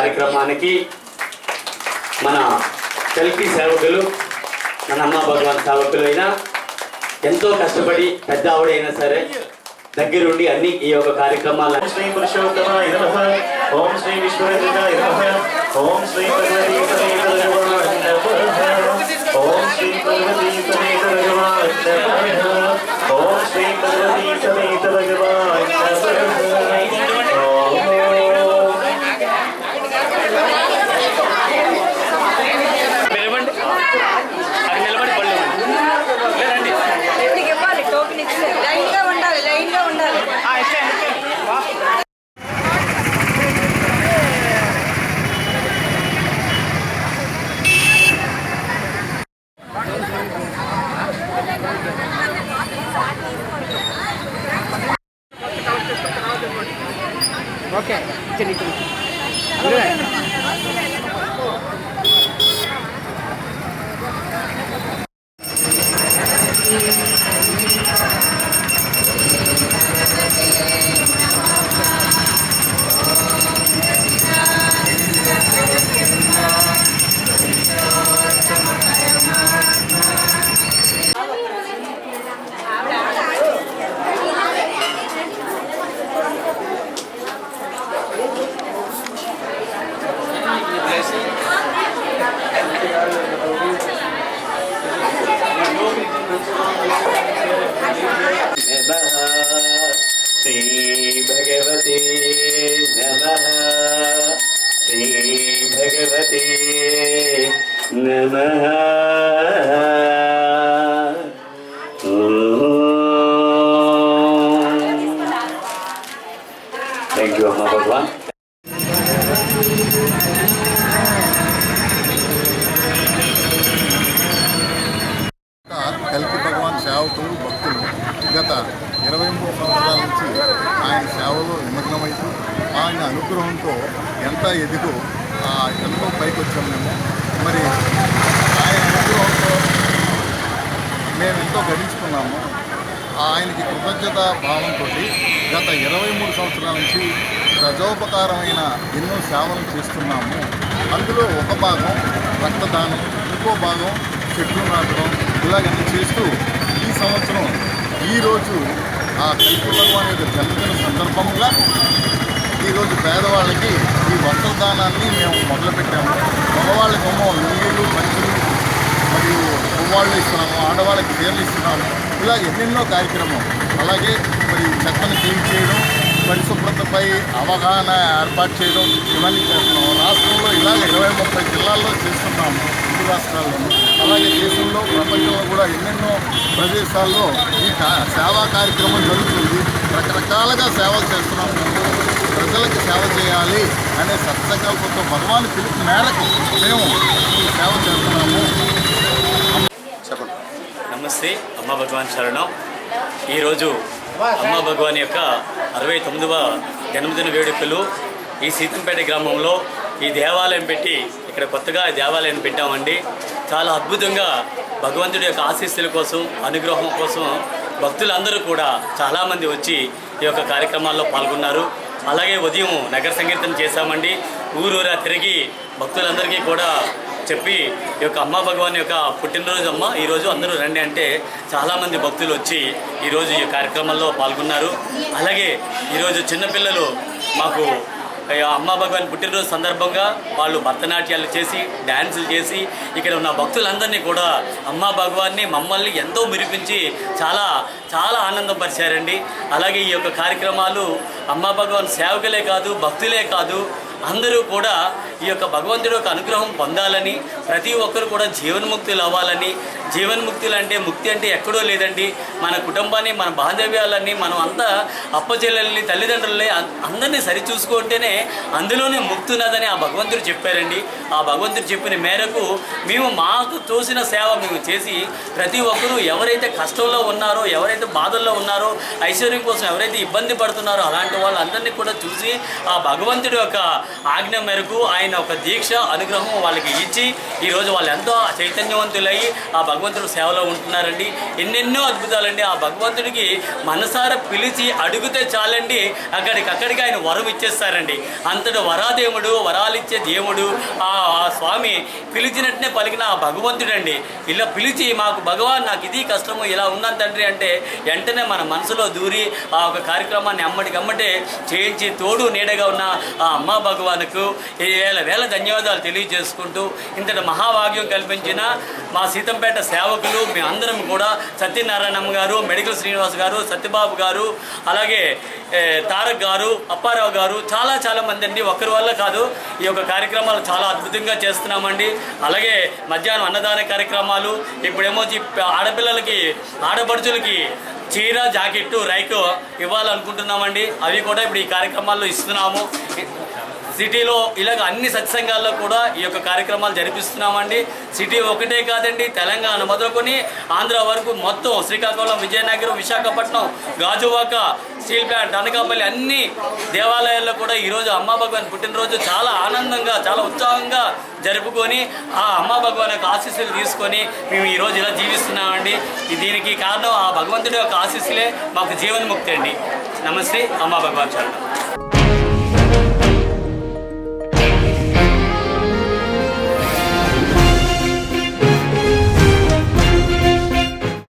కార్యక్రమానికి మన కల్కి సేవకులు మన అమ్మ భగవాన్ సేవకులైన ఎంతో కష్టపడి పెద్ద ఆవిడైనా సరే దగ్గరుండి అన్ని ఈ యొక్క కార్యక్రమాల శ్రీ పురుషోత్తమాయ నమః. ఓం శ్రీ విశ్వవేదాయ నమః. ఓం శ్రీ భగవతీ సమేత భగవాన్ నమః. ఓం శ్రీ భగవతీ సమేత భగవాన్ నమః. ఓం శ్రీ భగవతీ సమేత భగవాన్ okay Thank you, Amma Bhagwan. కల్కి భగవాన్ సేవకులు భక్తులు గత 23 సంవత్సరాల నుంచి ఆయన సేవలో నిమగ్నమైతూ ఆయన అనుగ్రహంతో ఎంత ఎదిగో ఎంతో పైకి వచ్చాము మేము. మరి ఆయన అనుగ్రహంతో మేము ఎంతో గడించుకున్నాము. ఆయనకి కృతజ్ఞత భావంతో గత 23 సంవత్సరాల నుంచి ప్రజోపకారమైన ఎన్నో సేవలు చేస్తున్నాము. అందులో ఒక భాగం రక్తదానం, ఇంకో భాగం చెట్లు నాటడం, ఇలాగన్నీ చేస్తూ ఈ సంవత్సరం ఈరోజు ఆ కల్కి భగవాన్ యొక్క జన్మదిన సందర్భంగా ఈరోజు పేదవాళ్ళకి ఈ వస్త్రదానాన్ని మేము మొదలుపెట్టాము. మగవాళ్ళకేమో లుంగీలు, పంచులు మరియు పువ్వాళ్ళు ఇస్తున్నాము, ఆడవాళ్ళకి చీరలు ఇస్తున్నాము. ఇలా ఎన్నెన్నో కార్యక్రమం. అలాగే మరి చెత్తను క్లీన్ చేయడం, పరిశుభ్రతపై అవగాహన ఏర్పాటు చేయడం ఇవన్నీ చేస్తున్నాము. రాష్ట్రంలో ఇలాగ 20-30 జిల్లాల్లో చేస్తున్నాము, ఇరు రాష్ట్రాల్లో. అలాగే దేశంలో, ప్రపంచంలో కూడా ఎన్నెన్నో ప్రదేశాల్లో ఈ సేవా కార్యక్రమం జరుగుతుంది. రకరకాలుగా సేవలు చేస్తున్నాము. ప్రజలకు సేవ చేయాలి అనే సత్సంకల్పంతో భగవాన్ పిలుపు మేరకు మేము ఈ సేవ చేస్తున్నాము. నమస్తే, అమ్మ భగవాన్ శరణం. ఈరోజు అమ్మ భగవాన్ యొక్క 69వ జన్మదిన వేడుకలు ఈ సీతంపేట గ్రామంలో ఈ దేవాలయం పెట్టి ఇక్కడ కొత్తగా దేవాలయం పెట్టామండి. చాలా అద్భుతంగా భగవంతుడి యొక్క ఆశీస్సుల కోసం, అనుగ్రహం కోసం భక్తులందరూ కూడా చాలామంది వచ్చి ఈ యొక్క కార్యక్రమాల్లో పాల్గొన్నారు. అలాగే ఉదయం నగర సంకీర్తన చేశామండి. ఊరూరా తిరిగి భక్తులందరికీ కూడా చెప్పి ఈ యొక్క అమ్మ భగవాన్ యొక్క పుట్టినరోజు అమ్మ, ఈరోజు అందరూ రండి అంటే చాలామంది భక్తులు వచ్చి ఈరోజు ఈ కార్యక్రమంలో పాల్గొన్నారు. అలాగే ఈరోజు చిన్నపిల్లలు మాకు అమ్మ భగవాన్ పుట్టినరోజు సందర్భంగా వాళ్ళు భరతనాట్యాలు చేసి, డ్యాన్సులు చేసి ఇక్కడ ఉన్న భక్తులందరినీ కూడా అమ్మ భగవాన్ని, మమ్మల్ని ఎంతో మెరిపించి చాలా చాలా ఆనందపరిచారండి. అలాగే ఈ యొక్క కార్యక్రమాలు అమ్మ భగవాన్ సేవకులే కాదు, భక్తులే కాదు, అందరూ కూడా ఈ యొక్క భగవంతుడి యొక్క అనుగ్రహం పొందాలని, ప్రతి ఒక్కరు కూడా జీవన్ముక్తులు అవ్వాలని. జీవన్ముక్తులు అంటే, ముక్తి అంటే ఎక్కడో లేదండి, మన కుటుంబాన్ని, మన బాంధవ్యాలన్నీ మనం అంతా అప్పచెల్లెల్ని, తల్లిదండ్రులని అందరినీ సరిచూసుకుంటేనే అందులోనే ముక్తి ఉన్నదని ఆ భగవంతుడు చెప్పారండి. ఆ భగవంతుడు చెప్పిన మేరకు మేము మాకు తోసిన సేవ మేము చేసి ప్రతి ఒక్కరూ ఎవరైతే కష్టంలో ఉన్నారో, ఎవరైతే బాధల్లో ఉన్నారో, ఐశ్వర్యం కోసం ఎవరైతే ఇబ్బంది పడుతున్నారో అలాంటి వాళ్ళందరినీ కూడా చూసి ఆ భగవంతుడి యొక్క ఆజ్ఞ మేరకు ఆయన ఒక దీక్ష, అనుగ్రహం వాళ్ళకి ఇచ్చి ఈరోజు వాళ్ళు ఎంతో చైతన్యవంతులయ్యి ఆ భగవంతుడి భగవంతుడు సేవలో ఉంటున్నారండి. ఎన్నెన్నో అద్భుతాలండి. ఆ భగవంతుడికి మనసారా పిలిచి అడిగితే చాలండి, అక్కడికక్కడికి ఆయన వరం ఇచ్చేస్తారండి. అంతటి వరాదేవుడు, వరాలిచ్చే దేవుడు ఆ స్వామి పిలిచినట్టునే పలికిన ఆ భగవంతుడండి. ఇలా పిలిచి మాకు భగవాన్ నాకు ఇది కష్టము ఇలా ఉన్నాను తండ్రి అంటే వెంటనే మన మనసులో దూరి ఆ ఒక కార్యక్రమాన్ని అమ్మటికమ్మటే చేయించి తోడు నీడగా ఉన్న ఆ అమ్మా భగవానుకు వేల ధన్యవాదాలు తెలియజేసుకుంటూ ఇంతటి మహాభాగ్యం కల్పించిన మా సీతంపేట సేవకులు మేమందరం కూడా సత్యనారాయణమ్మ గారు, మెడికల్ శ్రీనివాస్ గారు, సత్యబాబు గారు, అలాగే తారక్ గారు, అప్పారావు గారు, చాలా మంది అండి. ఒక్కరి వల్ల కాదు, ఈ యొక్క కార్యక్రమాలు చాలా అద్భుతంగా చేస్తున్నామండి. అలాగే మధ్యాహ్నం అన్నదాన కార్యక్రమాలు, ఇప్పుడేమో ఆడపిల్లలకి ఆడపడుచులకి చీర, జాకెట్టు, రైకు ఇవ్వాలనుకుంటున్నామండి. అవి కూడా ఇప్పుడు ఈ కార్యక్రమాల్లో ఇస్తున్నాము. సిటీలో ఇలాగ అన్ని సత్సంగాల్లో కూడా ఈ యొక్క కార్యక్రమాలు జరిపిస్తున్నామండి. సిటీ ఒకటే కాదండి, తెలంగాణ మొదలుకొని ఆంధ్ర వరకు మొత్తం శ్రీకాకుళం, విజయనగరం, విశాఖపట్నం, గాజువాక, స్టీల్ ప్లాంట్, అనకాపల్లి అన్ని దేవాలయాల్లో కూడా ఈరోజు అమ్మా భగవాన్ పుట్టినరోజు చాలా ఆనందంగా, చాలా ఉత్సాహంగా జరుపుకొని ఆ అమ్మా భగవాన్ యొక్క ఆశీస్సులు తీసుకొని మేము ఈరోజు ఇలా జీవిస్తున్నామండి. దీనికి కారణం ఆ భగవంతుడి యొక్క ఆశీస్సులే మాకు జీవన్ముక్తి అండి. నమస్తే. అమ్మా భగవాన్ చరణం.